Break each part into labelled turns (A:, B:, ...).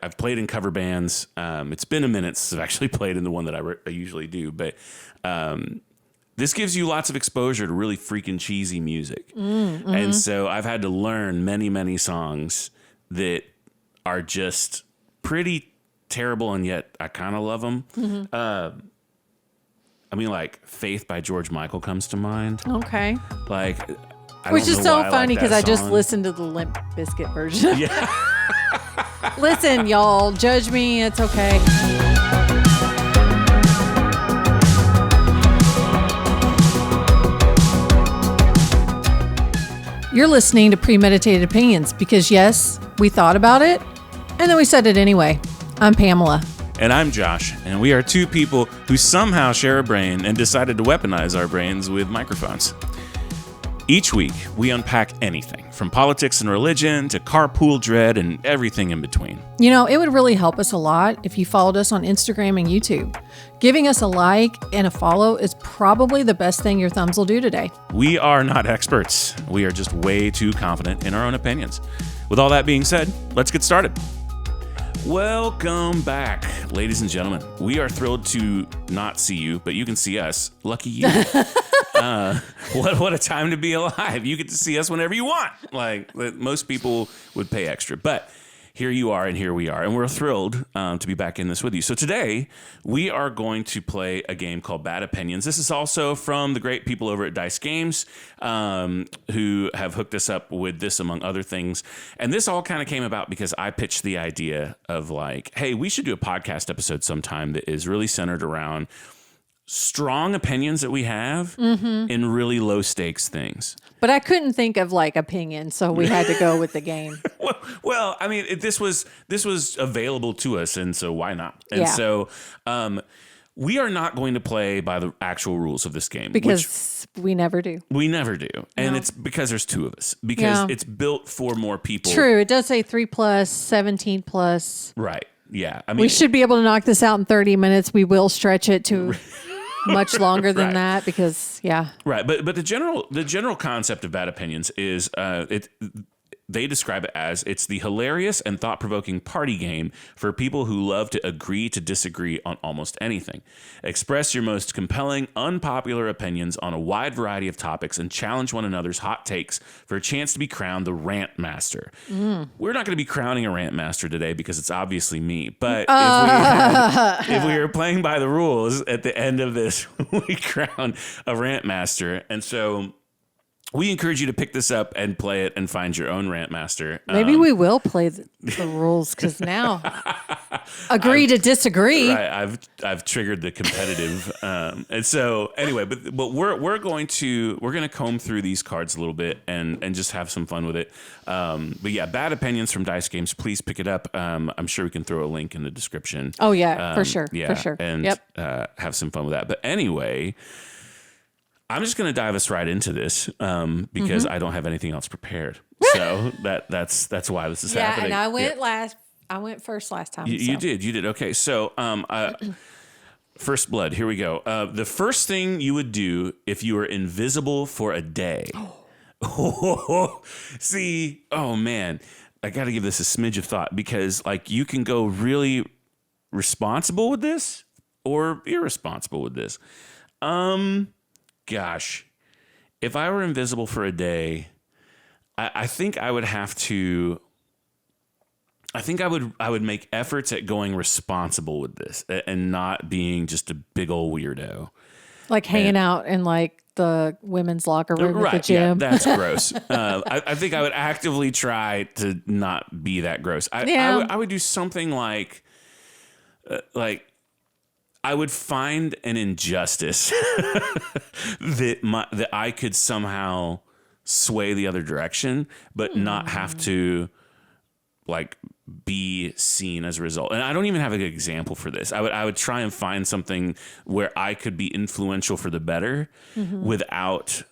A: I've played in cover bands. It's been a minute since I've actually played in the one that I usually do, but this gives you lots of exposure to really freaking cheesy music. Mm-hmm. And so I've had to learn many, many songs that are just pretty terrible, and yet I kind of love them. Mm-hmm. I mean, like Faith by George Michael comes to mind.
B: Okay.
A: Like,
B: which is so funny because I just listened to the Limp Bizkit version.
A: Yeah.
B: Listen, y'all, judge me. It's okay. You're listening to Premeditated Opinions because, yes, we thought about it, and then we said it anyway. I'm Pamela.
A: And I'm Josh, and we are two people who somehow share a brain and decided to weaponize our brains with microphones. Each week, we unpack anything from politics and religion to carpool dread and everything in between.
B: You know, it would really help us a lot if you followed us on Instagram and YouTube. Giving us a like and a follow is probably the best thing your thumbs will do today.
A: We are not experts. We are just way too confident in our own opinions. With all that being said, let's get started. Welcome back, ladies and gentlemen. We are thrilled to not see you, but you can see us. Lucky you. What a time to be alive. You get to see us whenever you want. Like, most people would pay extra. But here you are, and here we are. And we're thrilled to be back in this with you. So today, we are going to play a game called Bad Opinions. This is also from the great people over at Dyce Games, who have hooked us up with this, among other things. And this all kind of came about because I pitched the idea of like, hey, we should do a podcast episode sometime that is really centered around strong opinions that we have in really low stakes things.
B: But I couldn't think of like opinions, so we had to go with the game.
A: Well, I mean, this was available to us, and so why not? And so we are not going to play by the actual rules of this game.
B: Because we never do.
A: We never do. And it's because there's two of us. Because it's built for more people.
B: True. It does say 3+, 17+.
A: Right. Yeah. I mean,
B: we should be able to knock this out in 30 minutes. We will stretch it to much longer than that because,
A: Right. But the general concept of Bad Opinions is they describe it as it's the hilarious and thought-provoking party game for people who love to agree to disagree on almost anything. Express your most compelling, unpopular opinions on a wide variety of topics and challenge one another's hot takes for a chance to be crowned the Rant Master. We're not going to be crowning a Rant Master today because it's obviously me. But if we were playing by the rules, at the end of this, we crown a Rant Master. And so we encourage you to pick this up and play it and find your own Rant Master.
B: Maybe we will play the rules because now agree to disagree.
A: Right, I've triggered the competitive, and so anyway. But we're going to comb through these cards a little bit and just have some fun with it. But yeah, Bad Opinions from Dyce Games. Please pick it up. I'm sure we can throw a link in the description.
B: Oh yeah, for sure.
A: Yeah,
B: for sure.
A: And have some fun with that. But anyway, I'm just going to dive us right into this because I don't have anything else prepared. So that's why this is happening.
B: Yeah, and I went first last time.
A: You did. Okay, so first blood. Here we go. The first thing you would do if you were invisible for a day. See, oh man, I got to give this a smidge of thought because like you can go really responsible with this or irresponsible with this. Gosh, if I were invisible for a day, I think I would have to. I think I would make efforts at going responsible with this and not being just a big old weirdo,
B: like hanging out in like the women's locker room at the gym.
A: Yeah, that's gross. I think I would actively try to not be that gross. I would do something like. I would find an injustice that I could somehow sway the other direction, but not have to like be seen as a result. And I don't even have an example for this. I would try and find something where I could be influential for the better without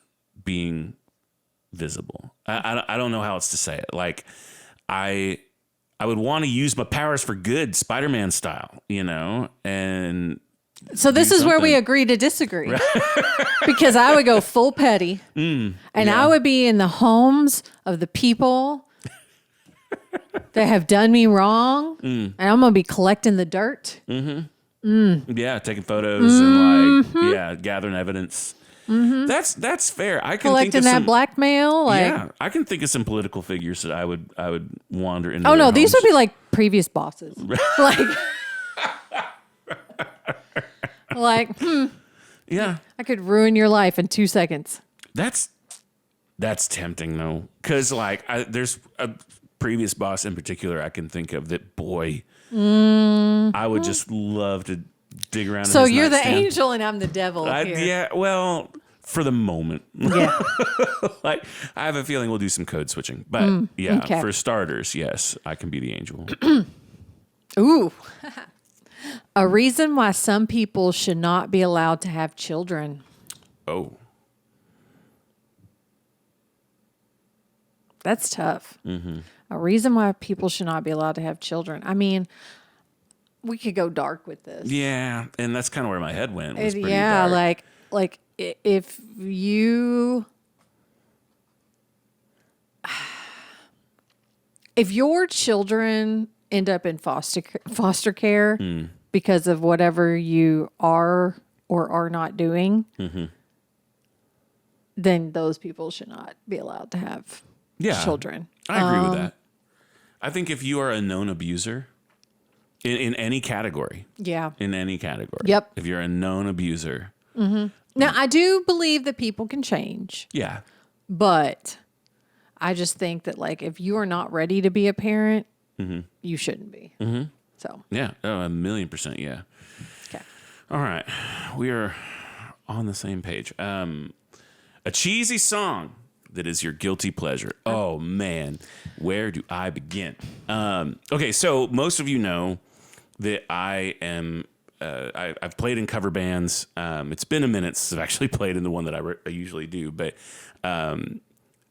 A: being visible. I don't know how else to say it. Like I would want to use my powers for good, Spider-Man style, and
B: so this is where we agree to disagree. Right. Because I would go full petty and I would be in the homes of the people that have done me wrong, and I'm gonna be collecting the dirt.
A: Yeah, taking photos and gathering evidence. That's fair. I can
B: Collecting
A: think of
B: that
A: some,
B: blackmail.
A: I can think of some political figures that I would wander into.
B: Oh no,
A: their
B: these
A: homes.
B: would be like previous bosses. like,
A: Yeah,
B: I could ruin your life in 2 seconds.
A: that's tempting though, because there's a previous boss in particular I can think of that. Boy, I would just love to dig around.
B: So
A: in his
B: you're the
A: nightstand.
B: angel and I'm the devil here.
A: Yeah, well, for the moment.
B: Yeah.
A: I have a feeling we'll do some code switching. But
B: okay.
A: for starters, yes, I can be the angel.
B: Ooh. A reason why some people should not be allowed to have children.
A: Oh.
B: That's tough. A reason why people should not be allowed to have children. I mean, we could go dark with this.
A: Yeah, and that's kind of where my head went. Was pretty dark.
B: like if your children end up in foster care because of whatever you are or are not doing, then those people should not be allowed to have children.
A: I agree with that. I think if you are a known abuser in any category.
B: Yeah.
A: In any category.
B: Yep.
A: If you're a known abuser.
B: Now, I do believe that people can change.
A: Yeah.
B: But I just think that, if you are not ready to be a parent, you shouldn't be. So.
A: Yeah. Oh, 1,000,000%. Yeah.
B: Okay.
A: All right. We are on the same page. A cheesy song that is your guilty pleasure. Oh, man. Where do I begin? Okay, so most of you know that I am... I've played in cover bands. It's been a minute since I've actually played in the one that I usually do, but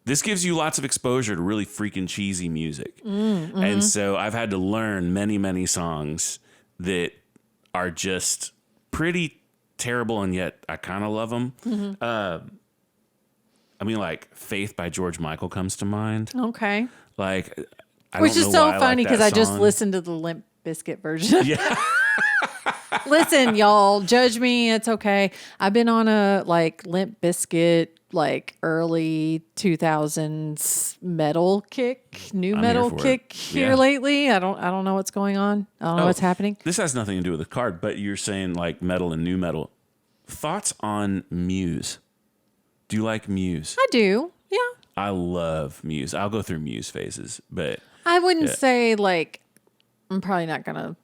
A: this gives you lots of exposure to really freaking cheesy music. And so I've had to learn many, many songs that are just pretty terrible, and yet I kind of love them. I mean, Faith by George Michael comes to mind.
B: Okay.
A: I
B: Which
A: don't
B: is
A: know
B: so
A: why
B: funny because I just
A: song.
B: listened to the Limp Bizkit version.
A: Yeah.
B: Listen, y'all, judge me. It's okay. I've been on a Limp Bizkit, early 2000s metal kick, new metal kick here lately. I don't know what's going on. I don't know what's happening.
A: This has nothing to do with the card, but you're saying metal and new metal. Thoughts on Muse? Do you like Muse?
B: I do. Yeah.
A: I love Muse. I'll go through Muse phases, but
B: I wouldn't say I'm probably not going to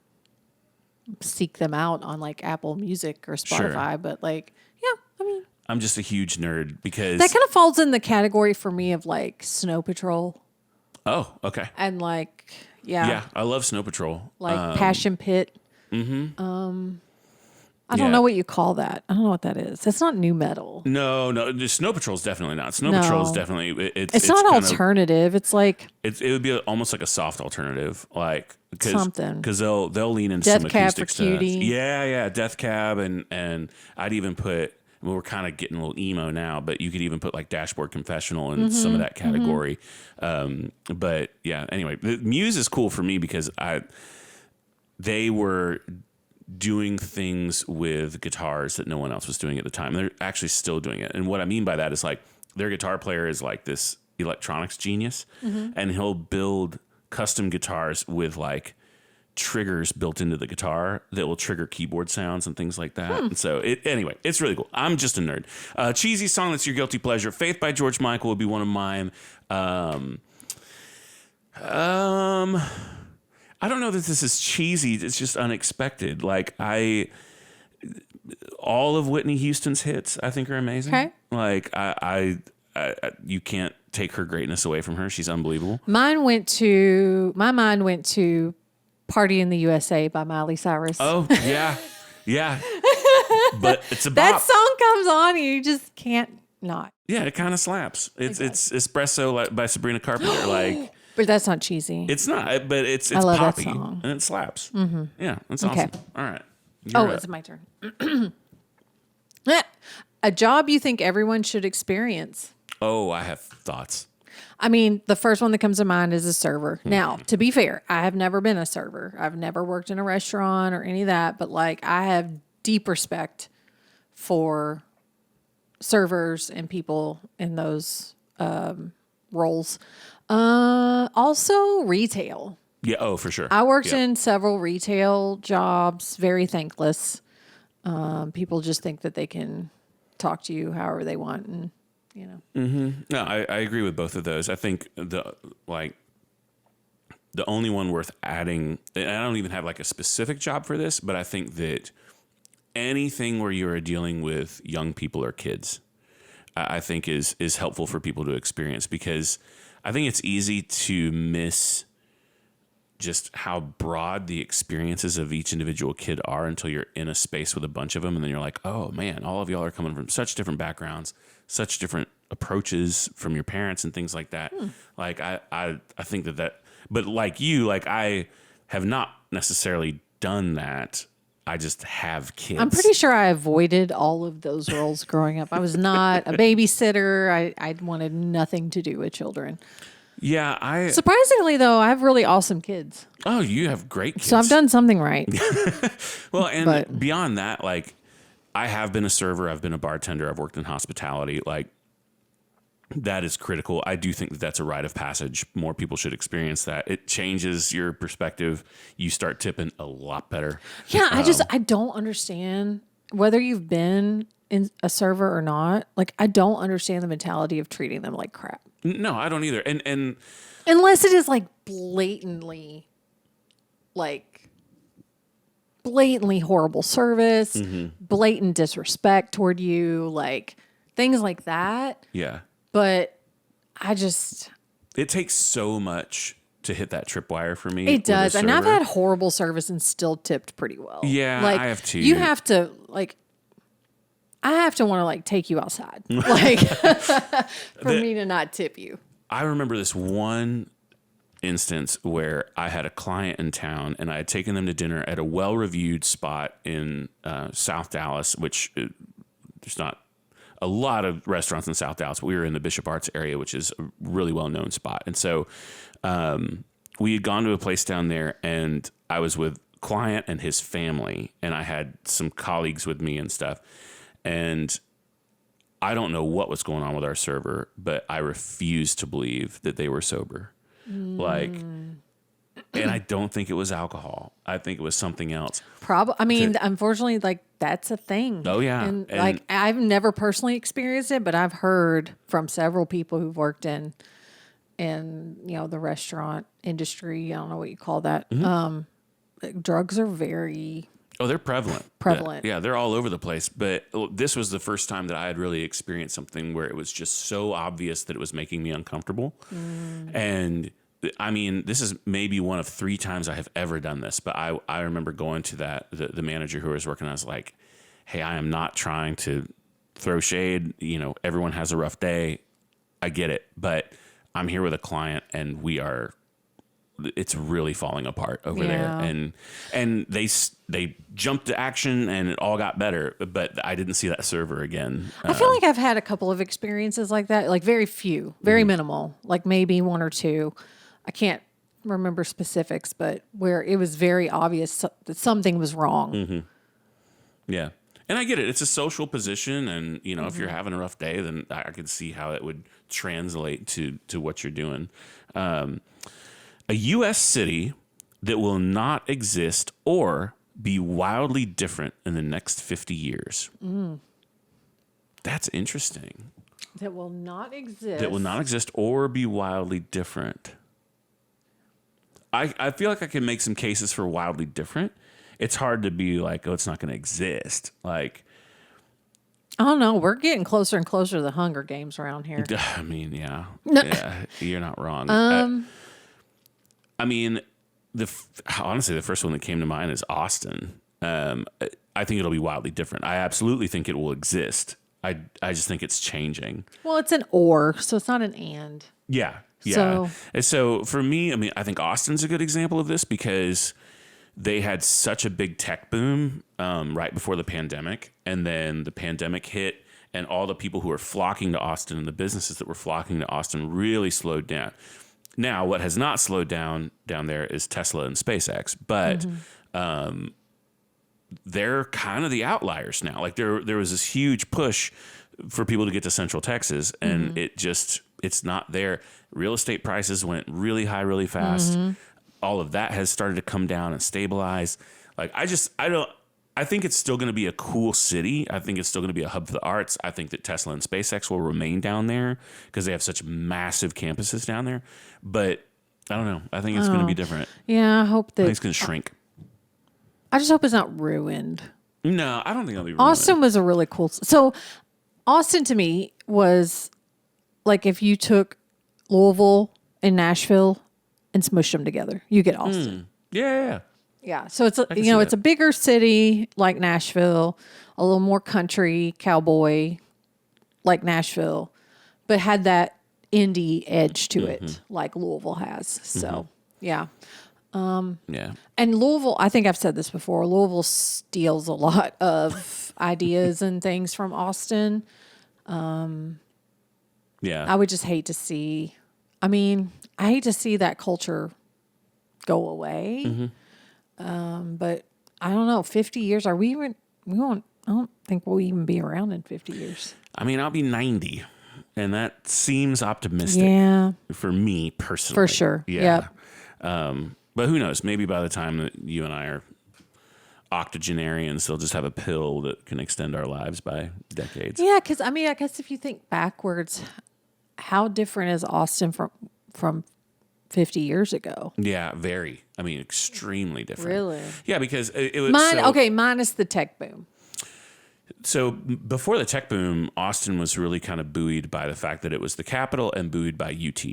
B: seek them out on Apple Music or Spotify, but yeah, I mean,
A: I'm just a huge nerd because
B: that kind of falls in the category for me of Snow Patrol.
A: Oh, okay.
B: And
A: Yeah, I love Snow Patrol.
B: Passion Pit. I don't know what you call that. I don't know what that is. That's not new metal.
A: No. Snow Patrol is definitely not. Snow Patrol is definitely
B: it's not alternative. It's
A: it would be almost like a soft alternative,
B: something
A: because they'll lean into
B: Death
A: some
B: Cab
A: acoustic
B: for
A: stuff.
B: Cutie.
A: Yeah, Death Cab and I'd even put. We're kind of getting a little emo now, but you could even put Dashboard Confessional in some of that category. But yeah, anyway, Muse is cool for me because they were doing things with guitars that no one else was doing at the time. They're actually still doing it. And what I mean by that is their guitar player is this electronics genius, and he'll build custom guitars with triggers built into the guitar that will trigger keyboard sounds and things like that. And so anyway, it's really cool. I'm just a nerd. Cheesy song that's your guilty pleasure. Faith by George Michael would be one of mine. I don't know that this is cheesy. It's just unexpected. All of Whitney Houston's hits, I think, are amazing.
B: Okay.
A: I you can't take her greatness away from her. She's unbelievable.
B: my mind went to Party in the USA by Miley Cyrus.
A: Oh, yeah. Yeah. But it's a bop.
B: That song comes on and you just can't not.
A: Yeah, it kind of slaps. It's Espresso by Sabrina Carpenter.
B: But that's not cheesy.
A: It's not, but it's
B: I love
A: poppy
B: that song.
A: and it slaps. Yeah, that's awesome.
B: Okay.
A: All right.
B: It's my turn. A job you think everyone should experience.
A: Oh, I have thoughts.
B: I mean, the first one that comes to mind is a server. Now, to be fair, I have never been a server. I've never worked in a restaurant or any of that, but like I have deep respect for servers and people in those roles. Also retail.
A: Yeah. Oh, for sure.
B: I worked in several retail jobs, very thankless. People just think that they can talk to you however they want, and you know.
A: Mm-hmm. No, I agree with both of those. I think the only one worth adding, and I don't even have like a specific job for this, but I think that anything where you are dealing with young people or kids, I think is helpful for people to experience, because I think it's easy to miss just how broad the experiences of each individual kid are until you're in a space with a bunch of them. And then you're like, oh man, all of y'all are coming from such different backgrounds, such different approaches from your parents and things like that. Like I think that, but like you, like I have not necessarily done that. I just have kids.
B: I'm pretty sure I avoided all of those roles growing up. I was not a babysitter. I wanted nothing to do with children.
A: Yeah,
B: Surprisingly, though, I have really awesome kids.
A: Oh, you have great kids.
B: So I've done something right.
A: Well, and beyond that, like I have been a server, I've been a bartender, I've worked in hospitality. Like that is critical. I do think that that's a rite of passage. More people should experience that. It changes your perspective. You start tipping a lot better.
B: Yeah, I don't understand whether you've been in a server or not. Like, I don't understand the mentality of treating them like crap.
A: No, I don't either. And
B: unless it is like blatantly horrible service, blatant disrespect toward you, like things like that.
A: Yeah.
B: But
A: it takes so much to hit that tripwire for me.
B: It does. And I've had horrible service and still tipped pretty well.
A: Yeah,
B: like,
A: I have too.
B: You have to I have to want to take you outside, like for me to not tip you.
A: I remember this one instance where I had a client in town and I had taken them to dinner at a well-reviewed spot in South Dallas, which there's not a lot of restaurants in South Dallas, but we were in the Bishop Arts area, which is a really well-known spot. And so we had gone to a place down there, and I was with client and his family, and I had some colleagues with me and stuff. And I don't know what was going on with our server, but I refuse to believe that they were sober. Like, and I don't think it was alcohol. I think it was something else.
B: Probably. I mean, unfortunately, that's a thing.
A: Oh yeah.
B: And I've never personally experienced it, but I've heard from several people who've worked in the restaurant industry. I don't know what you call that. Drugs are very...
A: Oh, they're prevalent.
B: Yeah,
A: they're all over the place. But this was the first time that I had really experienced something where it was just so obvious that it was making me uncomfortable. And I mean, this is maybe one of 3 times I have ever done this. But I remember going to the manager who I was working on. I was like, hey, I am not trying to throw shade. You know, everyone has a rough day. I get it. But I'm here with a client, and it's really falling apart over there. And they jumped to action, and it all got better, but I didn't see that server again.
B: I feel like I've had a couple of experiences like that, like very few, very minimal, like maybe 1 or 2. I can't remember specifics, but where it was very obvious that something was wrong.
A: Yeah. And I get it. It's a social position, and if you're having a rough day, then I could see how it would translate to what you're doing. A U.S. city that will not exist or be wildly different in the next 50 years. That's interesting.
B: That will not exist.
A: That will not exist or be wildly different. I feel like I can make some cases for wildly different. It's hard to be like, oh, it's not going to exist. Like,
B: I don't know. We're getting closer and closer to the Hunger Games around here.
A: I mean, yeah. Yeah, you're not wrong. I mean, honestly, the first one that came to mind is Austin. I think it'll be wildly different. I absolutely think it will exist. I just think it's changing.
B: Well, it's an or, so it's not an and.
A: Yeah. Yeah. So for me, I mean, I think Austin's a good example of this because they had such a big tech boom right before the pandemic, and then the pandemic hit, and all the people who were flocking to Austin and the businesses that were flocking to Austin really slowed down. Now, what has not slowed down there is Tesla and SpaceX, but they're kind of the outliers now. Like there was this huge push for people to get to Central Texas, and it's not there. Real estate prices went really high, really fast. All of that has started to come down and stabilize. Like I think it's still going to be a cool city. I think it's still going to be a hub for the arts. I think that Tesla and SpaceX will remain down there because they have such massive campuses down there. But I don't know. I think it's going to be different.
B: Yeah, I hope that.
A: I think it's going to shrink.
B: I just hope it's not ruined.
A: No, I don't think it'll be ruined.
B: Austin was a really cool. So Austin to me was like if you took Louisville and Nashville and smushed them together, you get Austin.
A: Yeah.
B: Yeah, so it's it's a bigger city like Nashville, a little more country cowboy like Nashville, but had that indie edge to it like Louisville has. So yeah.
A: Yeah.
B: And Louisville, I think I've said this before, Louisville steals a lot of ideas and things from Austin.
A: Yeah.
B: I would just hate to see, I hate to see that culture go away. But I don't know, 50 years, I don't think we'll even be around in 50 years.
A: I'll be 90, and that seems optimistic for me personally.
B: For sure.
A: Yeah. But who knows? Maybe by the time that you and I are octogenarians, they'll just have a pill that can extend our lives by decades.
B: Yeah, because I guess if you think backwards, how different is Austin from 50 years ago?
A: Yeah, very. Extremely different.
B: Really?
A: Yeah, because it was...
B: minus the tech boom.
A: So before the tech boom, Austin was really kind of buoyed by the fact that it was the capital and buoyed by UT,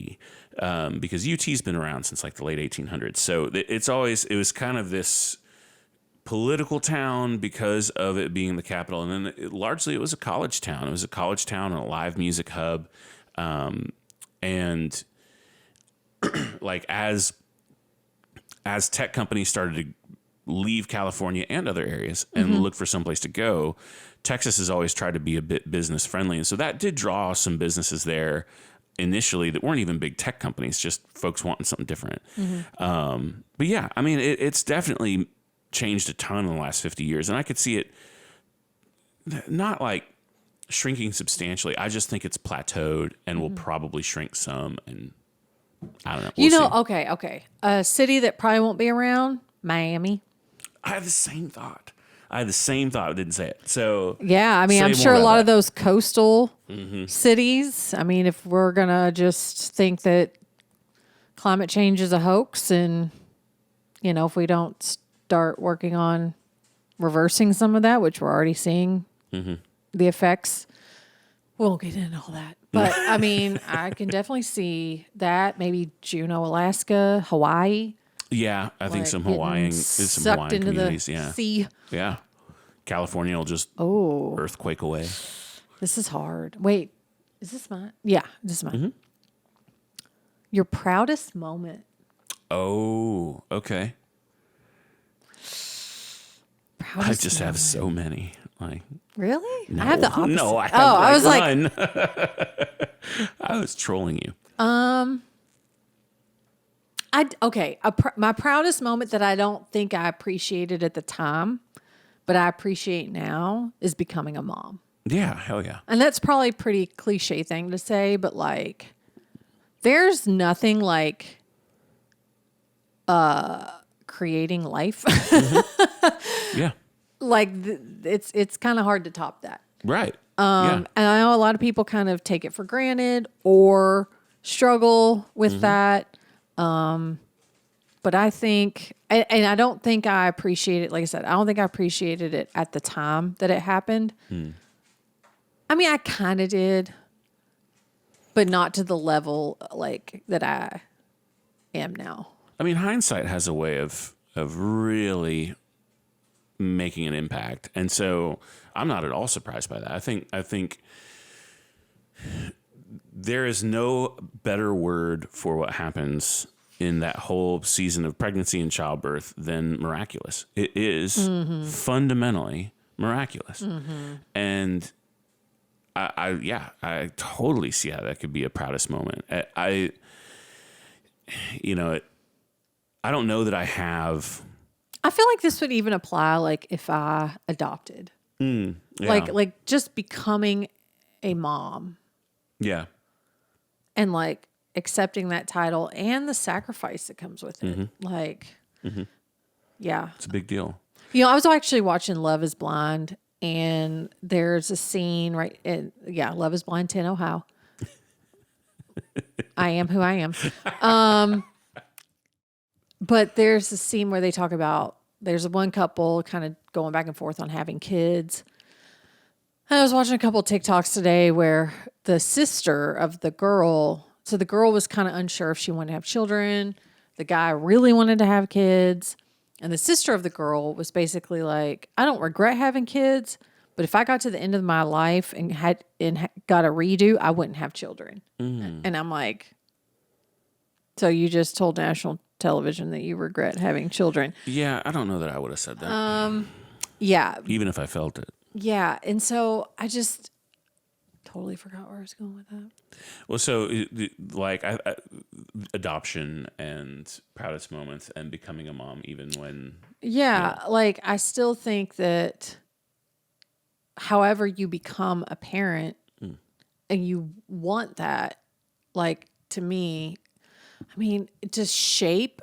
A: because UT's been around since like the late 1800s. So it was kind of this political town because of it being the capital. And then largely it was a college town. It was a college town and a live music hub. And like as tech companies started to leave California and other areas and look for someplace to go, Texas has always tried to be a bit business friendly. And so that did draw some businesses there initially that weren't even big tech companies, just folks wanting something different. But yeah, it's definitely changed a ton in the last 50 years. And I could see it not like shrinking substantially. I just think it's plateaued and will probably shrink some. And I don't know. We'll see.
B: Okay. A city that probably won't be around, Miami.
A: I have the same thought. I didn't say it. So
B: yeah, I'm sure a lot of those coastal cities. If we're gonna just think that climate change is a hoax, and if we don't start working on reversing some of that, which we're already seeing the effects, we won't get into all that. But I can definitely see that. Maybe Juneau, Alaska, Hawaii.
A: Yeah, I think some Hawaiian communities.
B: Sea.
A: Yeah. California will just earthquake away.
B: This is hard. Wait, is this mine? Yeah, this is mine. Your proudest moment.
A: Oh, okay. I just have so many.
B: Really?
A: No,
B: I have the opposite.
A: No, I have
B: I was
A: none. I was trolling you.
B: My proudest moment that I don't think I appreciated at the time, but I appreciate now, is becoming a mom.
A: Yeah, hell yeah.
B: And that's probably a pretty cliche thing to say, but there's nothing like creating life.
A: Yeah.
B: It's kind of hard to top that.
A: Right.
B: And I know a lot of people kind of take it for granted or struggle with that. But I think, and I don't think I appreciate it. Like I said, I don't think I appreciated it at the time that it happened. I kind of did, but not to the level that I am now.
A: Hindsight has a way of really making an impact. And so I'm not at all surprised by that. I think there is no better word for what happens in that whole season of pregnancy and childbirth than miraculous. It is fundamentally miraculous. And I totally see how that could be a proudest moment. I don't know that I have.
B: I feel like this would even apply like if I adopted.
A: Yeah.
B: Like just becoming a mom
A: Yeah.
B: and like accepting that title and the sacrifice that comes with it. Like, yeah.
A: It's a big deal.
B: I was actually watching Love is Blind, and there's a scene Love is Blind 10, oh how. I am who I am. But there's a scene where they talk about, there's one couple kind of going back and forth on having kids. And I was watching a couple of TikToks today where the sister of the girl, so the girl was kind of unsure if she wanted to have children. The guy really wanted to have kids. And the sister of the girl was basically like, I don't regret having kids, but if I got to the end of my life and got a redo, I wouldn't have children. And I'm like, so you just told national television that you regret having children?
A: Yeah, I don't know that I would have said that.
B: Yeah.
A: Even if I felt it.
B: Yeah. And so I just totally forgot where I was going with that.
A: Well, so like adoption and proudest moments and becoming a mom, even when.
B: Yeah. Like I still think that however you become a parent and you want that, like to me, I mean, to shape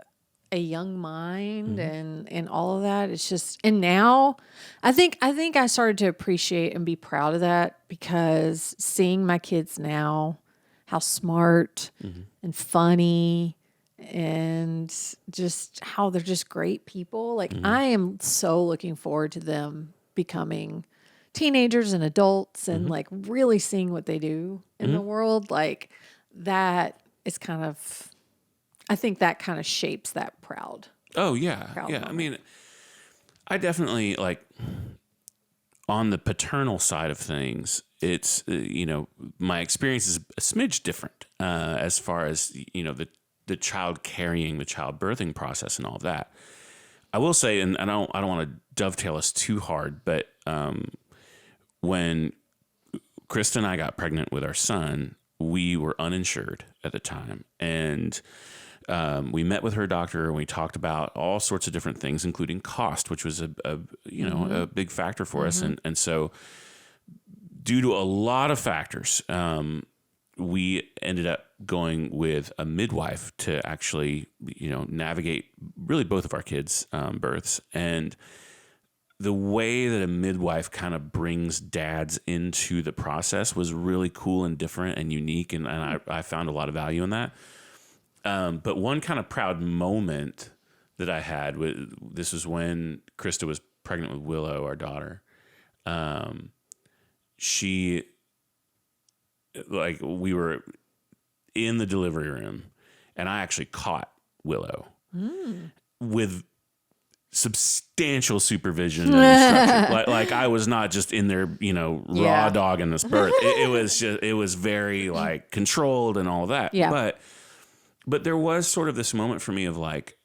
B: a young mind and all of that. It's just, and now I think I started to appreciate and be proud of that because seeing my kids now, how smart and funny and just how they're just great people. Like I am so looking forward to them becoming teenagers and adults and like really seeing what they do in the world. Like that is kind of, I think that kind of shapes that proud.
A: Oh yeah.
B: Proud
A: Yeah.
B: moment.
A: I mean, I definitely like on the paternal side of things, it's, my experience is a smidge different as far as, the child carrying the child birthing process and all of that. I will say, and I don't want to dovetail us too hard, but when Krista and I got pregnant with our son, we were uninsured at the time. And we met with her doctor and we talked about all sorts of different things, including cost, which was a big factor for us. And so due to a lot of factors, we ended up going with a midwife to actually, navigate really both of our kids' births. And the way that a midwife kind of brings dads into the process was really cool and different and unique. And I found a lot of value in that. But one kind of proud moment that I had, this was when Krista was pregnant with Willow, our daughter. We were in the delivery room and I actually caught Willow with substantial supervision and instruction. like I was not just in there, raw dog in this birth. It was very like controlled and all that.
B: Yeah.
A: But there was sort of this moment for me of like,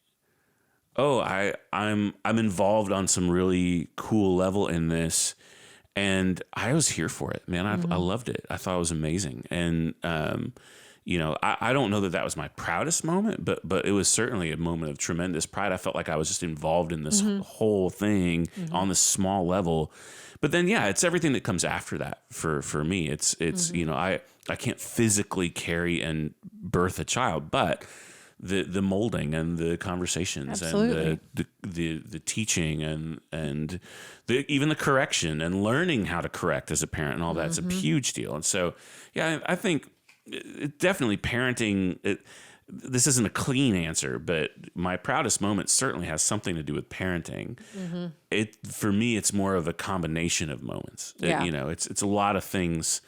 A: oh, I'm involved on some really cool level in this, and I was here for it, man. I loved it. I thought it was amazing, and I don't know that was my proudest moment, but it was certainly a moment of tremendous pride. I felt like I was just involved in this whole thing on this small level. But then, it's everything that comes after that for me. It's I can't physically carry and birth a child, but the molding and the conversations
B: Absolutely.
A: and the teaching and even the correction and learning how to correct as a parent and all that's a huge deal. And so, I think definitely parenting. This isn't a clean answer, but my proudest moment certainly has something to do with parenting. For me, it's more of a combination of moments.
B: Yeah.
A: It's a lot of things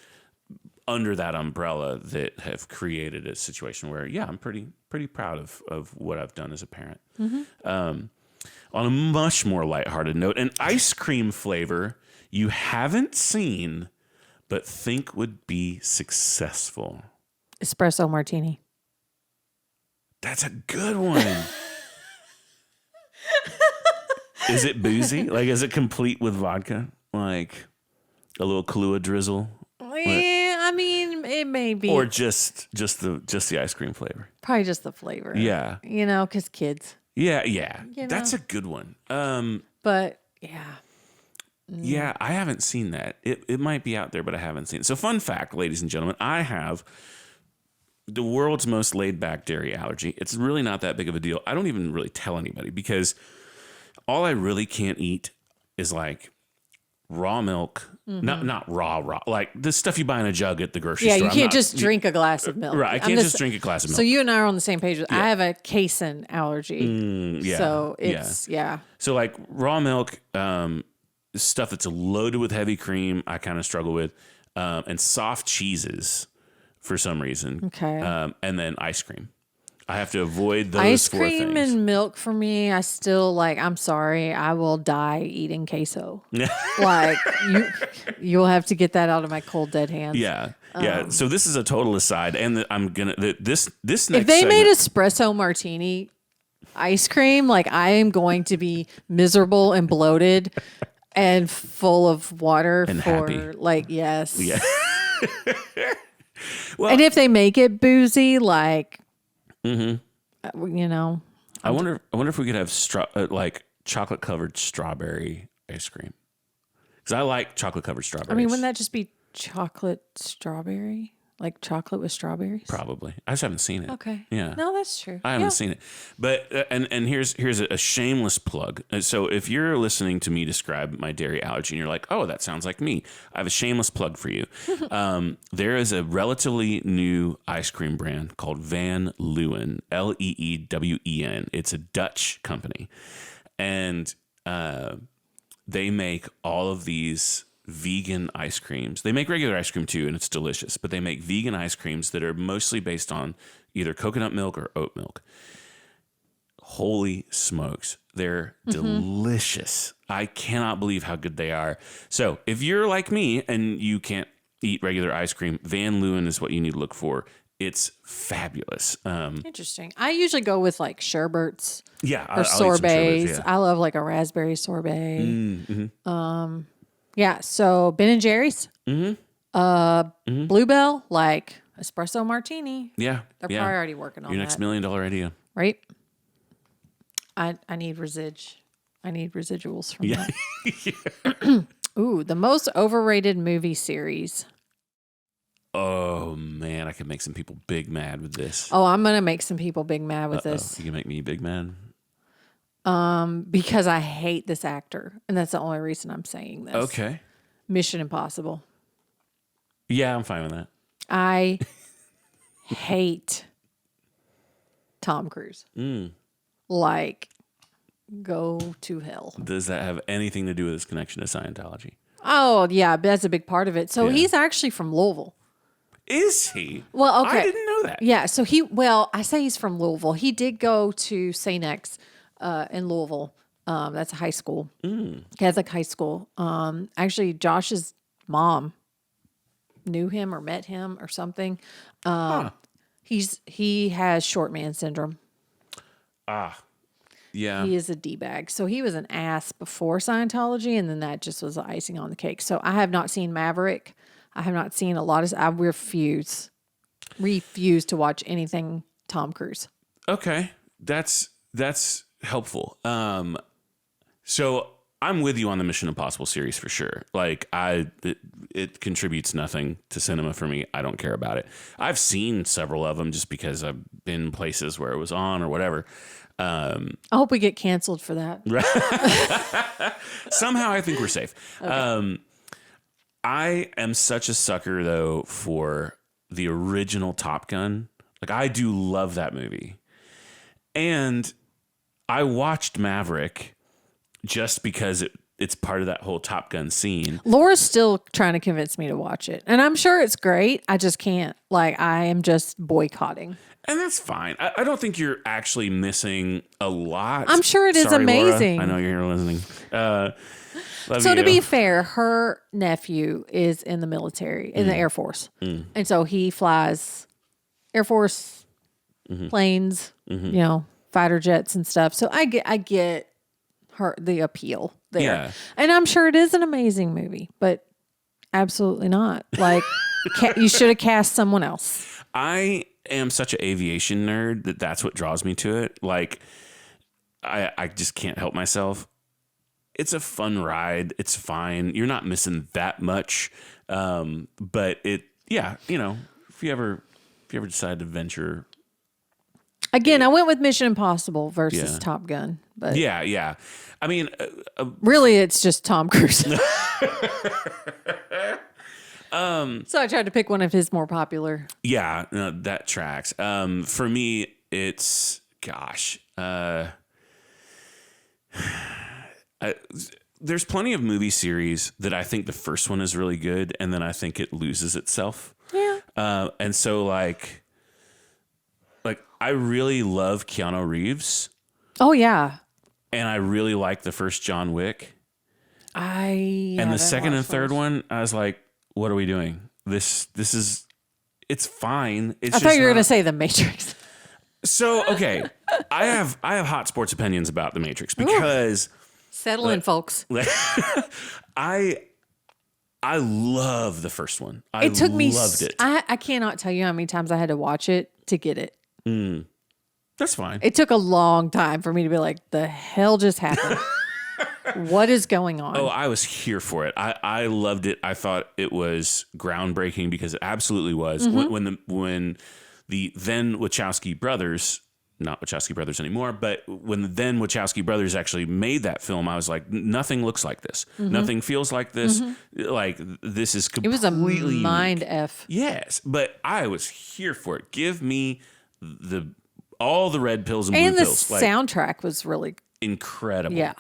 A: under that umbrella that have created a situation where, I'm pretty proud of what I've done as a parent. On a much more lighthearted note, an ice cream flavor you haven't seen but think would be successful.
B: Espresso martini.
A: That's a good one. Is it boozy? Like, is it complete with vodka? Like a little Kahlua drizzle?
B: it may be.
A: Or just the ice cream flavor.
B: Probably just the flavor.
A: Yeah.
B: Because kids.
A: Yeah.
B: You
A: That's
B: know?
A: a good one.
B: But yeah.
A: Yeah, I haven't seen that. It might be out there, but I haven't seen it. So fun fact, ladies and gentlemen, I have the world's most laid back dairy allergy. It's really not that big of a deal. I don't even really tell anybody because all I really can't eat is like raw milk. Not raw, like the stuff you buy in a jug at the grocery store.
B: Yeah, you can't just drink a glass of milk.
A: Right, I can't just drink a glass of milk.
B: So you and I are on the same page. I have a casein allergy.
A: Yeah,
B: So it's,
A: So like raw milk, stuff that's loaded with heavy cream, I kind of struggle with, and soft cheeses for some reason.
B: Okay.
A: And then ice cream. I have to avoid those
B: Ice
A: four
B: cream
A: things.
B: and milk for me, I still I'm sorry, I will die eating queso. Like you'll have to get that out of my cold dead hands.
A: Yeah. Yeah. So this is a total aside. And I'm going to, this next
B: If they
A: segment,
B: made espresso martini ice cream, I am going to be miserable and bloated and full of water
A: And
B: for
A: happy.
B: yes.
A: Yeah. Well,
B: And if they make it boozy,
A: I wonder if we could have chocolate covered strawberry ice cream. Because I like chocolate covered strawberries.
B: I mean, wouldn't that just be chocolate strawberry? Like chocolate with strawberries?
A: Probably. I just haven't seen it.
B: Okay.
A: Yeah.
B: No, that's true.
A: I haven't seen it. But and here's a shameless plug. So if you're listening to me describe my dairy allergy and you're like, oh, that sounds like me, I have a shameless plug for you. There is a relatively new ice cream brand called Van Leeuwen, Leewen. It's a Dutch company. And they make all of these vegan ice creams. They make regular ice cream too, and it's delicious, but they make vegan ice creams that are mostly based on either coconut milk or oat milk. Holy smokes. They're delicious. I cannot believe how good they are. So if you're like me and you can't eat regular ice cream, Van Leeuwen is what you need to look for. It's fabulous.
B: Interesting. I usually go with sherbets
A: Yeah.
B: or sorbets.
A: Yeah.
B: I love a raspberry sorbet. Yeah. So Ben and Jerry's, Bluebell, espresso martini.
A: Yeah.
B: They're probably already working on
A: your next
B: that.
A: $1 million idea.
B: Right? I need residuals from that. Ooh, the most overrated movie series.
A: Oh man, I could make some people big mad with this.
B: Oh, I'm gonna make some people big mad with this.
A: You can make me big mad.
B: Because I hate this actor, and that's the only reason I'm saying this.
A: Okay.
B: Mission Impossible.
A: Yeah, I'm fine with that.
B: I hate Tom Cruise. Go to hell.
A: Does that have anything to do with his connection to Scientology?
B: Oh, yeah, that's a big part of it. So he's actually from Louisville.
A: Is he?
B: Well, okay.
A: I didn't know that.
B: Yeah, so I say he's from Louisville. He did go to St. X in Louisville. That's a high school. Catholic high school. Actually, Josh's mom knew him or met him or something. He has short man syndrome.
A: Yeah.
B: He is a D-bag. So he was an ass before Scientology, and then that just was the icing on the cake. So I have not seen Maverick. I have not seen a lot of... I refuse to watch anything Tom Cruise.
A: Okay. That's helpful. So I'm with you on the Mission Impossible series for sure. It contributes nothing to cinema for me. I don't care about it. I've seen several of them just because I've been places where it was on or whatever.
B: I hope we get canceled for that.
A: Somehow I think we're safe. Okay. I am such a sucker though for the original Top Gun. I do love that movie. And I watched Maverick just because it's part of that whole Top Gun scene.
B: Laura's still trying to convince me to watch it. And I'm sure it's great. I just can't. I am just boycotting.
A: And that's fine. I don't think you're actually missing a lot.
B: I'm sure it is
A: Sorry,
B: amazing.
A: Laura. I know you're here listening.
B: So to be fair, her nephew is in the military, in the Air Force. And so he flies Air Force planes, fighter jets and stuff. So I get the appeal there.
A: Yeah.
B: And I'm sure it is an amazing movie, but absolutely not. You should have cast someone else.
A: I am such an aviation nerd that's what draws me to it. Like, I just can't help myself. It's a fun ride. It's fine. You're not missing that much. But if you ever decide to venture.
B: Again, I went with Mission Impossible versus Top Gun. But
A: Yeah. I mean,
B: really, it's just Tom Cruise. So I tried to pick one of his more popular.
A: Yeah, no, that tracks. For me, it's there's plenty of movie series that I think the first one is really good, and then I think it loses itself.
B: Yeah.
A: And so like I really love Keanu Reeves.
B: Oh yeah.
A: And I really like the first John Wick. And the second and third one, I was like, what are we doing? This is, it's fine.
B: I thought you were going to say The Matrix.
A: So, okay. I have hot sports opinions about The Matrix because
B: settle in, folks.
A: I love the first one.
B: It took me.
A: Loved it.
B: I cannot tell you how many times I had to watch it to get it.
A: That's fine.
B: It took a long time for me to be like, the hell just happened? What is going on?
A: Oh, I was here for it. I loved it. I thought it was groundbreaking because it absolutely was. When the then Wachowski brothers, not Wachowski brothers anymore, but when the then Wachowski brothers actually made that film, I was like, nothing looks like this. Nothing feels like this. Like, this is completely
B: It was a mind F.
A: Yes, but I was here for it. Give me all the red pills and blue pills.
B: And the soundtrack was really
A: incredible.
B: Yeah.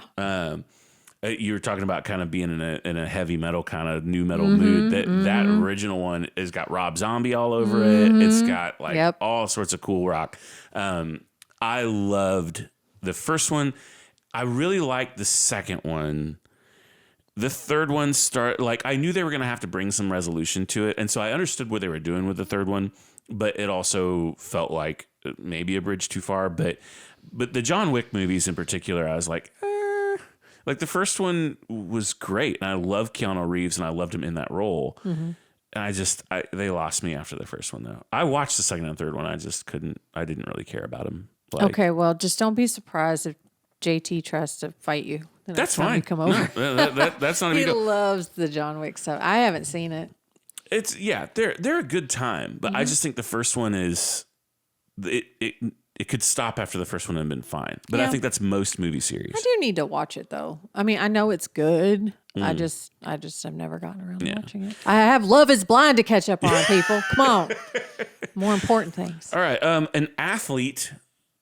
A: You were talking about kind of being in a heavy metal kind of new metal mood. That original one has got Rob Zombie all over it. It's got all sorts of cool rock. I loved the first one. I really liked the second one. The third one I knew they were going to have to bring some resolution to it, and so I understood what they were doing with the third one, but it also felt like maybe a bridge too far. But the John Wick movies in particular, I was like, like the first one was great, and I love Keanu Reeves, and I loved him in that role. And they lost me after the first one, though. I watched the second and third one. I just couldn't. I didn't really care about him.
B: Okay, well, just don't be surprised if JT tries to fight you.
A: That's fine.
B: Come over.
A: No, that's not a big deal.
B: He loves the John Wick stuff. I haven't seen it.
A: They're a good time, but I just think the first one is it could stop after the first one and been fine. But I think that's most movie series.
B: I do need to watch it though. I mean, I know it's good. I just have never gotten around to watching it. I have Love Is Blind to catch up on, people. Come on. More important things.
A: All right. An athlete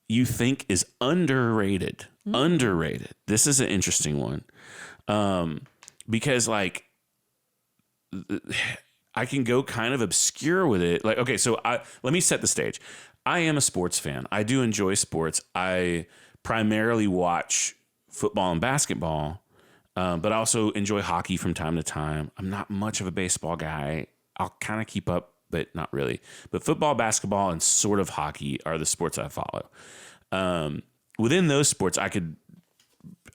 A: you think is underrated. Underrated. This is an interesting one. Because like I can go kind of obscure with it. Like, okay, so let me set the stage. I am a sports fan. I do enjoy sports. I primarily watch football and basketball, but I also enjoy hockey from time to time. I'm not much of a baseball guy. I'll kind of keep up, but not really. But football, basketball, and sort of hockey are the sports I follow. Within those sports, I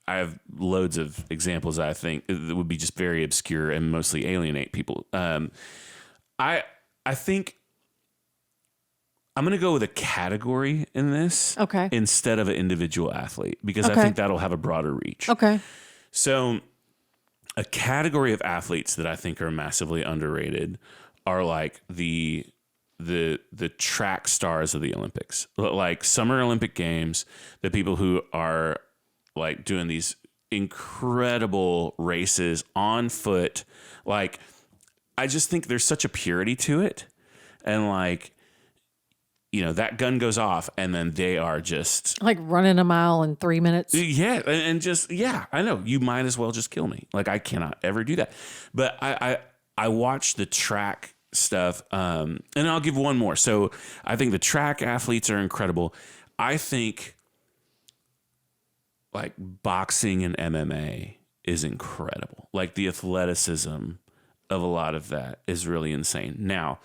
A: have loads of examples I think that would be just very obscure and mostly alienate people. I think I'm going to go with a category in this instead of an individual athlete because I think that'll have a broader reach.
B: Okay.
A: So a category of athletes that I think are massively underrated are like the track stars of the Olympics, like Summer Olympic Games, the people who are like doing these incredible races on foot. Like, I just think there's such a purity to it. And like, you know, that gun goes off and then they are just
B: like running a mile in 3 minutes.
A: Yeah. And just, I know you might as well just kill me. Like, I cannot ever do that. But I watch the track stuff. And I'll give one more. So I think the track athletes are incredible. I think like boxing and MMA is incredible. Like the athleticism of a lot of that is really insane. Now,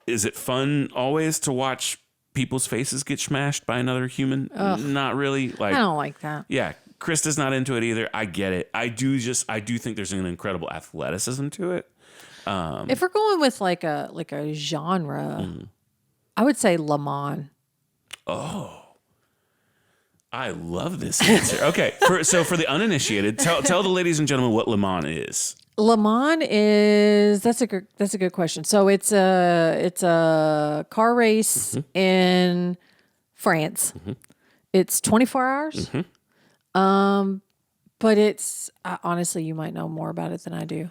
A: is it fun always to watch people's faces get smashed by another human? Ugh. Not really. Like,
B: I don't like that.
A: Yeah. Krista's not into it either. I get it. I do think there's an incredible athleticism to it.
B: If we're going with like a genre, I would say Le Mans.
A: I love this answer. Okay, so for the uninitiated, tell the ladies and gentlemen what Le Mans is.
B: Le Mans is that's a good question. So it's a car race in France. It's 24 hours. But it's honestly, you might know more about it than I do.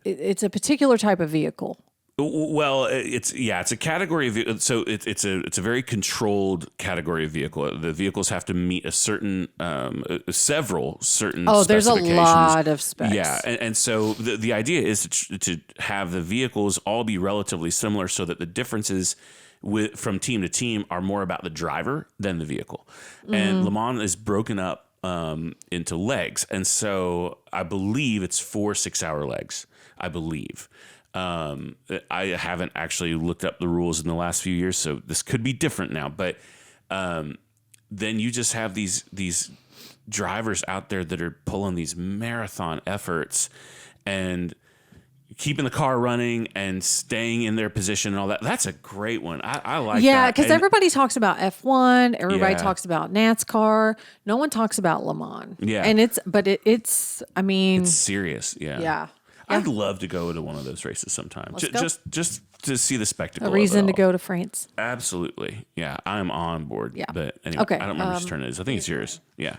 B: It's a particular type of vehicle.
A: Well, it's a category of, so it's a very controlled category of vehicle. The vehicles have to meet a certain several certain.
B: Oh, there's a
A: specifications.
B: lot of specs.
A: Yeah, and so the idea is to have the vehicles all be relatively similar, so that the differences from team to team are more about the driver than the vehicle. And Le Mans is broken up into legs, and so I believe it's 4 6-hour legs. I believe. I haven't actually looked up the rules in the last few years, so this could be different now. But then you just have these drivers out there that are pulling these marathon efforts and keeping the car running and staying in their position and all that. That's a great one. I like that.
B: Yeah, because everybody talks about F1. Everybody
A: Yeah.
B: talks about NASCAR. No one talks about Le Mans.
A: Yeah.
B: And it's I mean,
A: It's serious. Yeah.
B: yeah.
A: I'd love to go to one of those races sometime.
B: Let's go.
A: Just to see the spectacle.
B: A reason
A: of it
B: to
A: all.
B: go to France.
A: Absolutely. Yeah, I'm on board.
B: Yeah.
A: But anyway,
B: Okay,
A: I don't remember whose turn it is. I think it's yours. Yeah.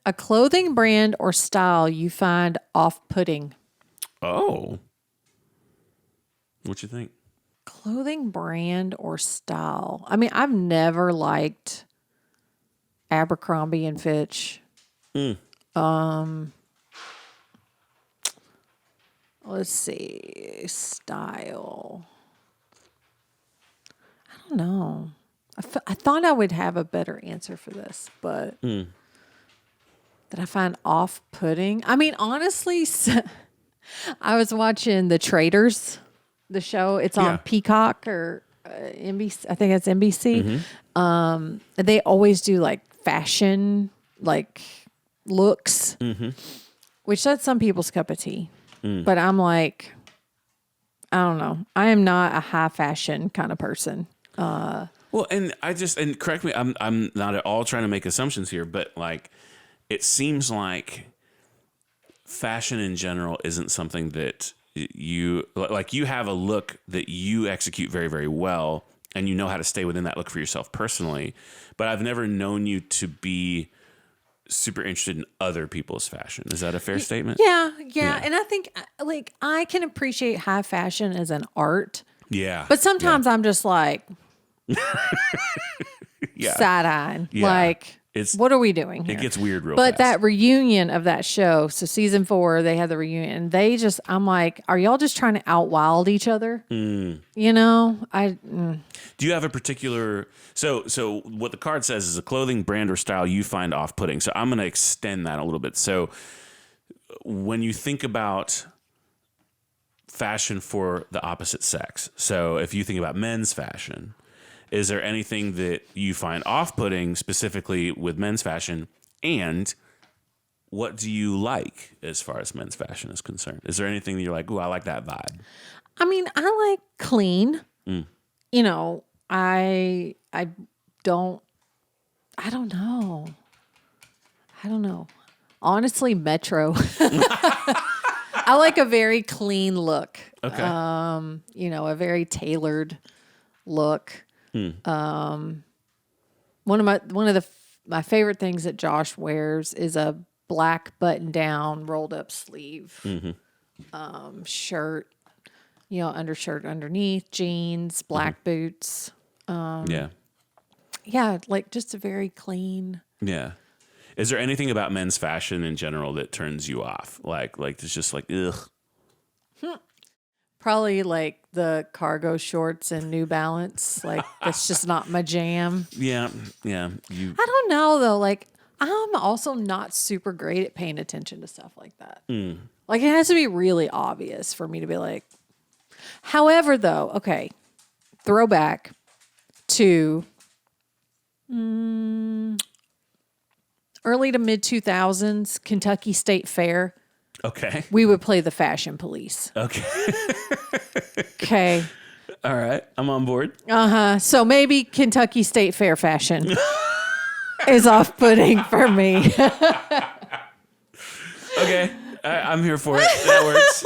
B: A clothing brand or style you find off-putting.
A: Oh. What you think?
B: Clothing brand or style. I mean, I've never liked Abercrombie and Fitch. Let's see. Style. I don't know. I thought I would have a better answer for this, but that I find off-putting. I mean, honestly, I was watching The Traders, the show. It's on
A: Yeah.
B: Peacock or NBC. I think it's NBC. They always do like fashion, like looks, which that's some people's cup of tea. But I'm like, I don't know. I am not a high fashion kind of person.
A: Well, and correct me, I'm not at all trying to make assumptions here, but like it seems like fashion in general isn't something that you have a look that you execute very, very well, and you know how to stay within that look for yourself personally. But I've never known you to be super interested in other people's fashion. Is that a fair statement?
B: Yeah. And I think like I can appreciate high fashion as an art,
A: Yeah.
B: but sometimes I'm just like
A: Yeah.
B: side-eyeing.
A: Yeah.
B: Like,
A: It's-
B: what are we doing here?
A: It gets weird real
B: But
A: fast.
B: that reunion of that show, so season 4, they had the reunion, and I'm like, are y'all just trying to outwild each other? You know,
A: Do you have a particular so what the card says is a clothing brand or style you find off-putting. So I'm going to extend that a little bit. So when you think about fashion for the opposite sex, so if you think about men's fashion, is there anything that you find off-putting specifically with men's fashion? And what do you like as far as men's fashion is concerned? Is there anything that you're like, ooh, I like that vibe?
B: I mean, I like clean. You know, I don't know. Honestly, Metro. I like a very clean look.
A: Okay.
B: You know, a very tailored look. One of my favorite things that Josh wears is a black button down rolled up sleeve shirt, you know, undershirt underneath, jeans, black boots.
A: Yeah.
B: Yeah, like just a very clean.
A: Yeah. Is there anything about men's fashion in general that turns you off? Like it's just like, ugh.
B: Probably like the cargo shorts and New Balance. Like that's just not my jam.
A: Yeah.
B: I don't know though. Like I'm also not super great at paying attention to stuff like that. Like it has to be really obvious for me to be like. However, though, okay, throwback to early to mid 2000s Kentucky State Fair.
A: Okay.
B: we would play the fashion police.
A: Okay.
B: Okay.
A: All right. I'm on board.
B: So maybe Kentucky State Fair fashion is off-putting for me.
A: Okay. I'm here for it. That works.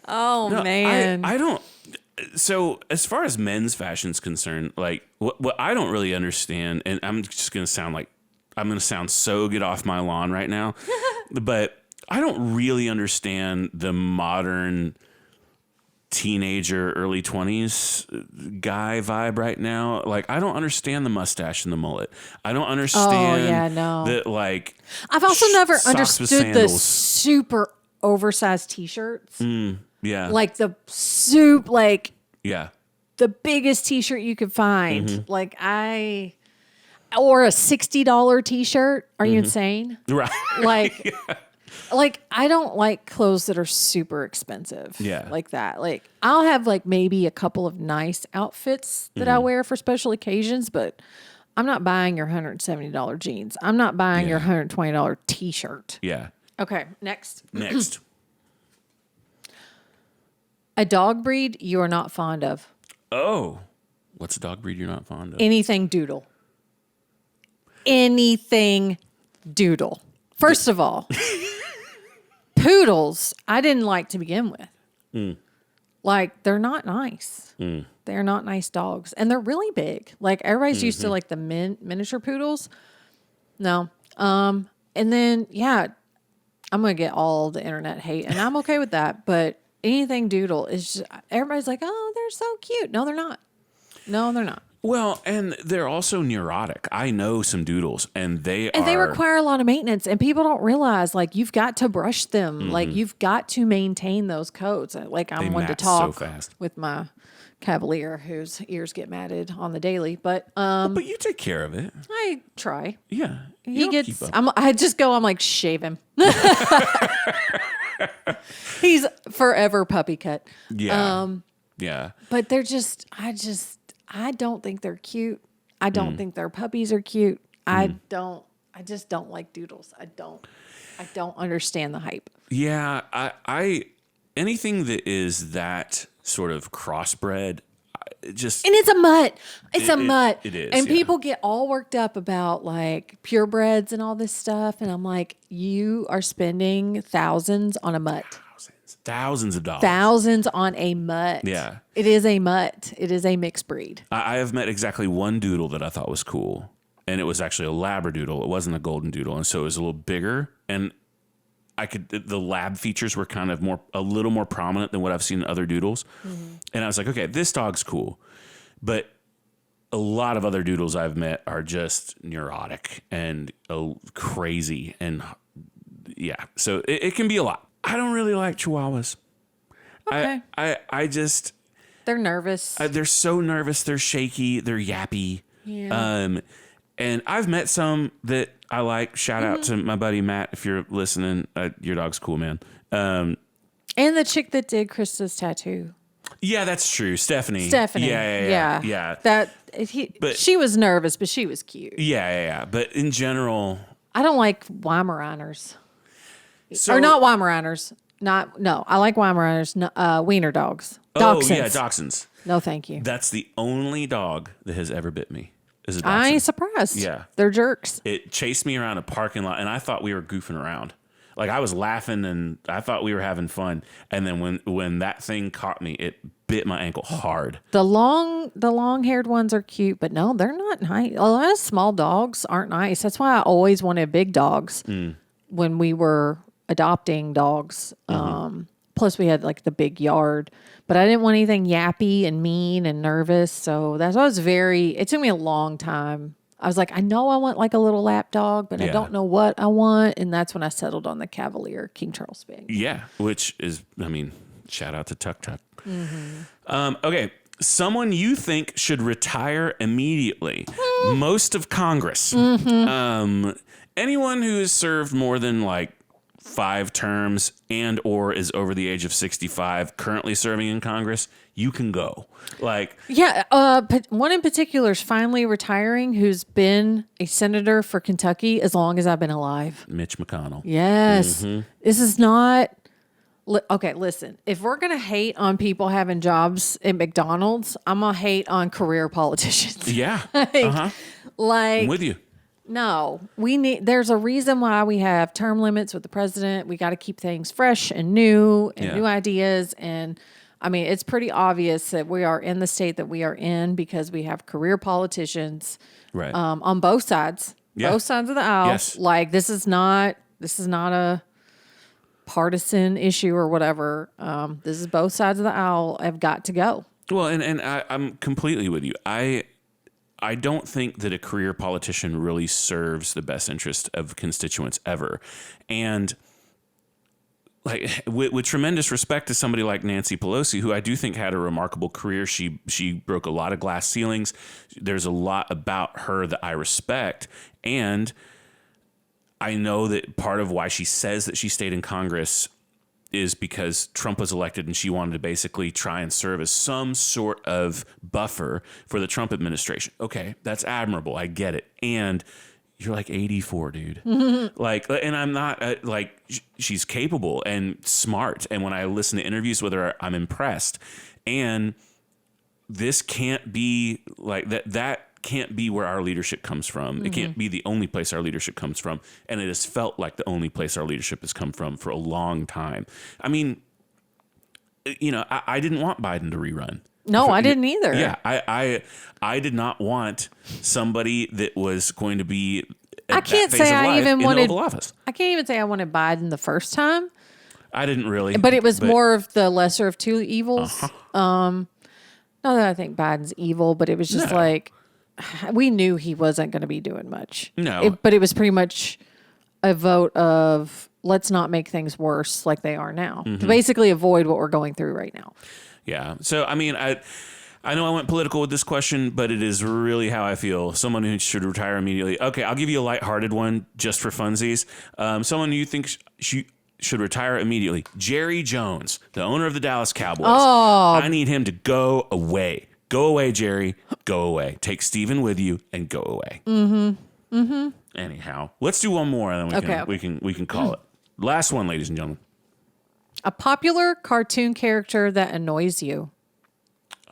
B: Oh,
A: No,
B: man.
A: I don't. So as far as men's fashion's concerned, like what I don't really understand, and I'm just going to sound so get off my lawn right now, but I don't really understand the modern teenager, early 20s guy vibe right now. Like, I don't understand the mustache and the mullet. I don't understand that, like,
B: I've also never
A: socks with
B: understood the
A: sandals.
B: super oversized T-shirts.
A: Yeah.
B: Like the
A: Yeah.
B: the biggest T-shirt you could find.
A: Mm-hmm.
B: Like or a $60 T-shirt. Are you insane?
A: Right.
B: Like, like I don't like clothes that are super expensive.
A: Yeah.
B: Like that. Like I'll have like maybe a couple of nice outfits that I wear for special occasions, but I'm not buying your $170 jeans. I'm not buying your $120 T-shirt.
A: Yeah.
B: Okay, next.
A: Next.
B: A dog breed you are not fond of.
A: Oh. What's a dog breed you're not fond of?
B: Anything doodle. Anything doodle. First of all, poodles I didn't like to begin with. Like, they're not nice. They're not nice dogs. And they're really big. Like, everybody's used to, like, the miniature poodles. No. And then, yeah, I'm going to get all the internet hate, and I'm okay with that. But anything doodle is just, everybody's like, oh, they're so cute. No, they're not. No, they're not.
A: Well, and they're also neurotic. I know some doodles, and they
B: require a lot of maintenance, and people don't realize, like, you've got to brush them. Like, you've got to maintain those coats. Like, I'm one to
A: mat
B: talk
A: so fast.
B: with my Cavalier whose ears get matted on the daily. But
A: But you take care of it.
B: I try.
A: Yeah.
B: He gets, I'm like, shave him. He's forever puppy cut.
A: Yeah. Yeah.
B: But they're just, I don't think they're cute. I don't think their puppies are cute. I just don't like doodles. I don't understand the hype.
A: Yeah. I anything that is that sort of crossbred, just.
B: And it's a mutt. It's a mutt.
A: It is.
B: And
A: yeah.
B: people get all worked up about like purebreds and all this stuff. And I'm like, you are spending thousands on a mutt.
A: Thousands of dollars.
B: Thousands on a mutt.
A: Yeah.
B: It is a mutt. It is a mixed breed.
A: I have met exactly one doodle that I thought was cool. And it was actually a Labradoodle. It wasn't a golden doodle. And so it was a little bigger. And the lab features were kind of a little more prominent than what I've seen in other doodles. And I was like, okay, this dog's cool. But a lot of other doodles I've met are just neurotic and crazy. And yeah, so it can be a lot. I don't really like Chihuahuas.
B: Okay.
A: I just...
B: They're nervous.
A: They're so nervous. They're shaky. They're yappy.
B: Yeah.
A: And I've met some that I like. Shout out to my buddy Matt if you're listening. Your dog's cool, man.
B: And the chick that did Krista's tattoo.
A: Yeah, that's true. Stephanie.
B: Yeah. She was nervous, but she was cute.
A: Yeah. But in general...
B: I don't like Weimaraners.
A: So,
B: or not Weimaraners. I like Weimaraners. Wiener dogs. Dachshunds.
A: Oh, yeah, dachshunds.
B: No, thank you.
A: That's the only dog that has ever bit me. Is a
B: I
A: dachshund.
B: ain't surprised.
A: Yeah.
B: They're jerks.
A: It chased me around a parking lot, and I thought we were goofing around. Like, I was laughing, and I thought we were having fun. And then when that thing caught me, it bit my ankle hard.
B: The long-haired ones are cute, but no, they're not nice. A lot of small dogs aren't nice. That's why I always wanted big dogs when we were adopting dogs. Plus, we had like the big yard, but I didn't want anything yappy and mean and nervous. So that's why I was it took me a long time. I was like, I know I want like a little lap dog, but I don't know what I want. And that's when I settled on the Cavalier King Charles Spaniel.
A: Yeah, which is, shout out to Tuk Tuk. Okay, someone you think should retire immediately. Most of Congress. Anyone who has served more than like 5 terms and or is over the age of 65, currently serving in Congress, you can go. Like,
B: yeah, one in particular is finally retiring who's been a senator for Kentucky as long as I've been alive.
A: Mitch McConnell.
B: Yes. This is not okay, listen. If we're going to hate on people having jobs at McDonald's, I'm going to hate on career politicians.
A: Yeah.
B: Like
A: I'm with you.
B: no, there's a reason why we have term limits with the president. We got to keep things fresh and new and new ideas. And I mean, it's pretty obvious that we are in the state that we are in because we have career politicians
A: Right.
B: on both sides, both sides of the aisle.
A: Yes.
B: Like this is not a partisan issue or whatever. This is both sides of the aisle have got to go.
A: Well, and I'm completely with you. I don't think that a career politician really serves the best interest of constituents ever. And like with tremendous respect to somebody like Nancy Pelosi, who I do think had a remarkable career. She broke a lot of glass ceilings. There's a lot about her that I respect. And I know that part of why she says that she stayed in Congress is because Trump was elected and she wanted to basically try and serve as some sort of buffer for the Trump administration. Okay, that's admirable. I get it. And you're like 84, dude. Like, and I'm not she's capable and smart. And when I listen to interviews with her, I'm impressed. And this can't be like that can't be where our leadership comes from. It can't be the only place our leadership comes from. And it has felt like the only place our leadership has come from for a long time. I mean, I didn't want Biden to rerun.
B: No, I didn't either.
A: Yeah, I did not want somebody that was going to be
B: I can't say I even wanted
A: Oval Office.
B: I can't even say I wanted Biden the first time.
A: I didn't really.
B: But it was more of the lesser of two evils. Not that I think Biden's evil, but it was just like we knew he wasn't going to be doing much.
A: No.
B: But it was pretty much a vote of let's not make things worse like they are now. To basically avoid what we're going through right now.
A: Yeah. So, I mean, I know I went political with this question, but it is really how I feel. Someone who should retire immediately. Okay, I'll give you a lighthearted one just for funsies. Someone who you think should retire immediately. Jerry Jones, the owner of the Dallas Cowboys.
B: Oh.
A: I need him to go away. Go away, Jerry. Go away. Take Steven with you and go away. Anyhow, let's do one more and then we can call it. Last one, ladies and gentlemen.
B: A popular cartoon character that annoys you.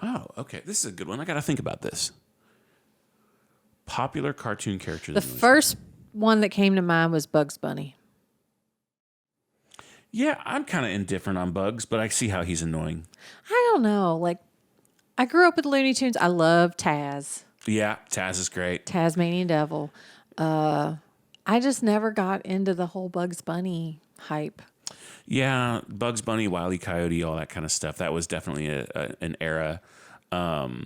A: Oh, okay. This is a good one. I got to think about this. Popular cartoon character.
B: The first one that came to mind was Bugs Bunny.
A: Yeah, I'm kind of indifferent on Bugs, but I see how he's annoying.
B: I don't know. Like, I grew up with Looney Tunes. I love Taz.
A: Yeah, Taz is great.
B: Tasmanian Devil. I just never got into the whole Bugs Bunny hype.
A: Yeah, Bugs Bunny, Wile E. Coyote, all that kind of stuff. That was definitely an era. I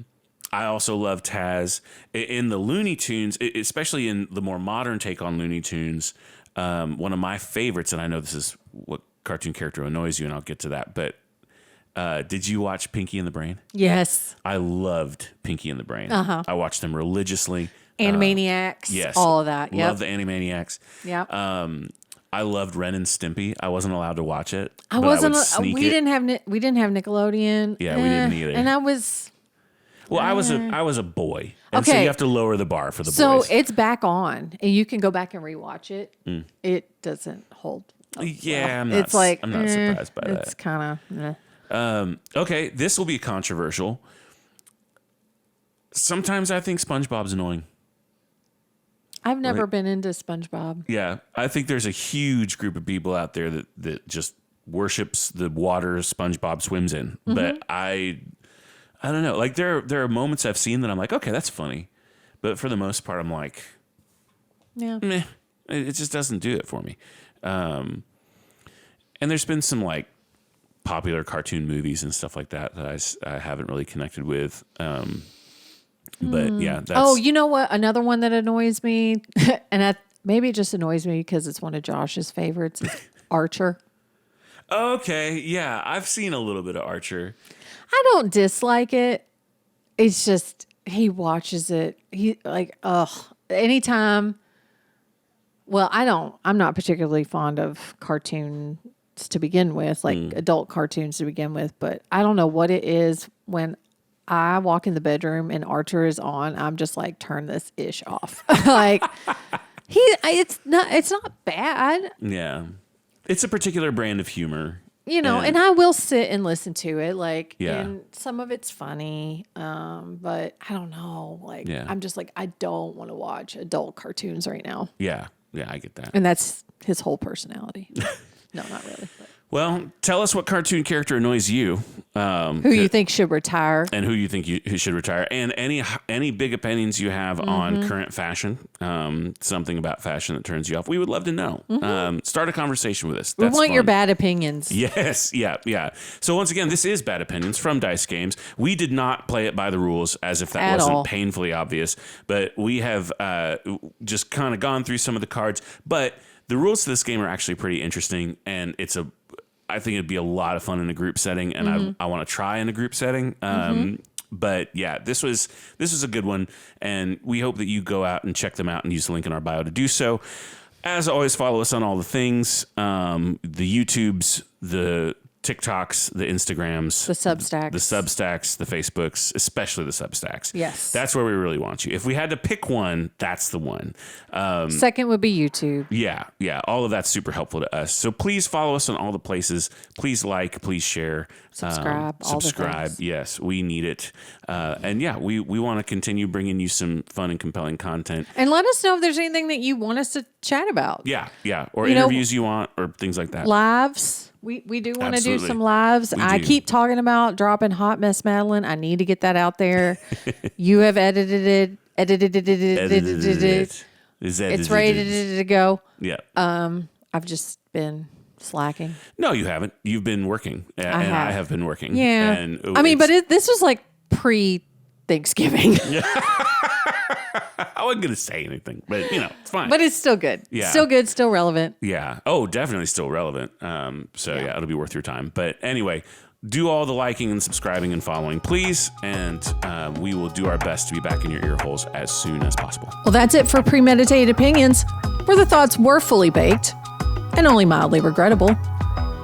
A: also love Taz. In the Looney Tunes, especially in the more modern take on Looney Tunes, one of my favorites, and I know this is what cartoon character annoys you, and I'll get to that, but did you watch Pinky and the Brain?
B: Yes.
A: I loved Pinky and the Brain. I watched them religiously.
B: Animaniacs.
A: Yes.
B: All of that. Yep.
A: Love the Animaniacs.
B: Yep.
A: I loved Ren and Stimpy. I wasn't allowed to watch it.
B: I
A: but
B: wasn't.
A: I would sneak
B: we
A: it.
B: didn't have Nickelodeon.
A: Yeah, we didn't either.
B: And I was.
A: Well, I was a boy, and so
B: Okay.
A: you have to lower the bar for the
B: So
A: boys.
B: it's back on, and you can go back and rewatch it. It doesn't hold.
A: Yeah, I'm
B: It's
A: not,
B: like
A: I'm not surprised by
B: It's kind
A: that. Okay, this will be controversial. Sometimes I think SpongeBob's annoying.
B: I've never been into SpongeBob.
A: Yeah, I think there's a huge group of people out there that just worships the water SpongeBob swims in. But I don't know. Like there are moments I've seen that I'm like, okay, that's funny. But for the most part, I'm like,
B: Yeah.
A: meh. It just doesn't do it for me. And there's been some like popular cartoon movies and stuff like that I haven't really connected with. But yeah, that's...
B: Oh, you know what? Another one that annoys me, and maybe it just annoys me because it's one of Josh's favorites, is Archer.
A: Okay, yeah, I've seen a little bit of Archer.
B: I don't dislike it. It's just he watches it. He like, anytime Well, I'm not particularly fond of cartoons to begin with, like adult cartoons to begin with, but I don't know what it is when I walk in the bedroom and Archer is on, I'm just like, turn this ish off. Like it's not bad.
A: Yeah. It's a particular brand of humor.
B: You know, and I will sit and listen to it, like,
A: Yeah.
B: and some of it's funny, but I don't know, like, I'm just like, I don't want to watch adult cartoons right now.
A: Yeah, I get that.
B: And that's his whole personality. No, not really. But.
A: Well, tell us what cartoon character annoys you.
B: Who you think should retire.
A: And who you think who should retire. And any big opinions you have on current fashion, something about fashion that turns you off, we would love to know. Start a conversation with us.
B: We
A: That's
B: want your
A: fun.
B: bad opinions.
A: Yes, yeah. So once again, this is Bad Opinions from Dyce Games. We did not play it by the rules as if that
B: At
A: wasn't
B: all.
A: painfully obvious, but we have just kind of gone through some of the cards. But the rules to this game are actually pretty interesting, and I think it'd be a lot of fun in a group setting, and I want to try in a group setting. But yeah, this was a good one, and we hope that you go out and check them out and use the link in our bio to do so. As always, follow us on all the things, the YouTubes, the TikToks, the Instagrams,
B: The Substacks.
A: the Facebooks, especially the Substacks.
B: Yes.
A: That's where we really want you. If we had to pick one, that's the one.
B: Second would be YouTube.
A: Yeah. All of that's super helpful to us. So please follow us on all the places. Please like, please share.
B: Subscribe, all the
A: subscribe.
B: things.
A: Yes, we need it. And yeah, we want to continue bringing you some fun and compelling content.
B: And let us know if there's anything that you want us to chat about.
A: Yeah. Or
B: You know,
A: interviews you want or things like that.
B: Lives. We do want to do
A: Absolutely.
B: some lives. I
A: do.
B: keep talking about dropping Hot Mess Madeline. I need to get that out there. You have edited it. It's ready to go.
A: Yeah.
B: I've just been slacking.
A: No, you haven't. You've been working. And I have been working.
B: Yeah.
A: And
B: This was like pre-Thanksgiving.
A: I wasn't going to say anything, but it's fine.
B: But it's still good.
A: Yeah.
B: Still good, still relevant.
A: Yeah. Oh, definitely still relevant. So yeah, it'll be worth your time. But anyway, do all the liking and subscribing and following, please. And we will do our best to be back in your ear holes as soon as possible.
B: Well, that's it for Premeditated Opinions, where the thoughts were fully baked and only mildly regrettable.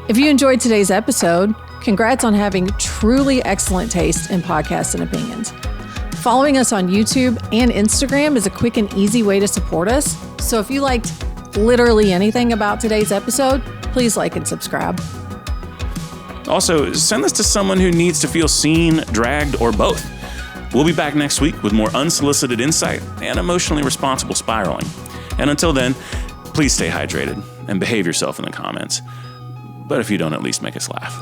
B: If you enjoyed today's episode, congrats on having truly excellent taste in podcasts and opinions. Following us on YouTube and Instagram is a quick and easy way to support us. So if you liked literally anything about today's episode, please like and subscribe.
A: Also, send this to someone who needs to feel seen, dragged, or both. We'll be back next week with more unsolicited insight and emotionally responsible spiraling. And until then, please stay hydrated and behave yourself in the comments. But if you don't, at least make us laugh.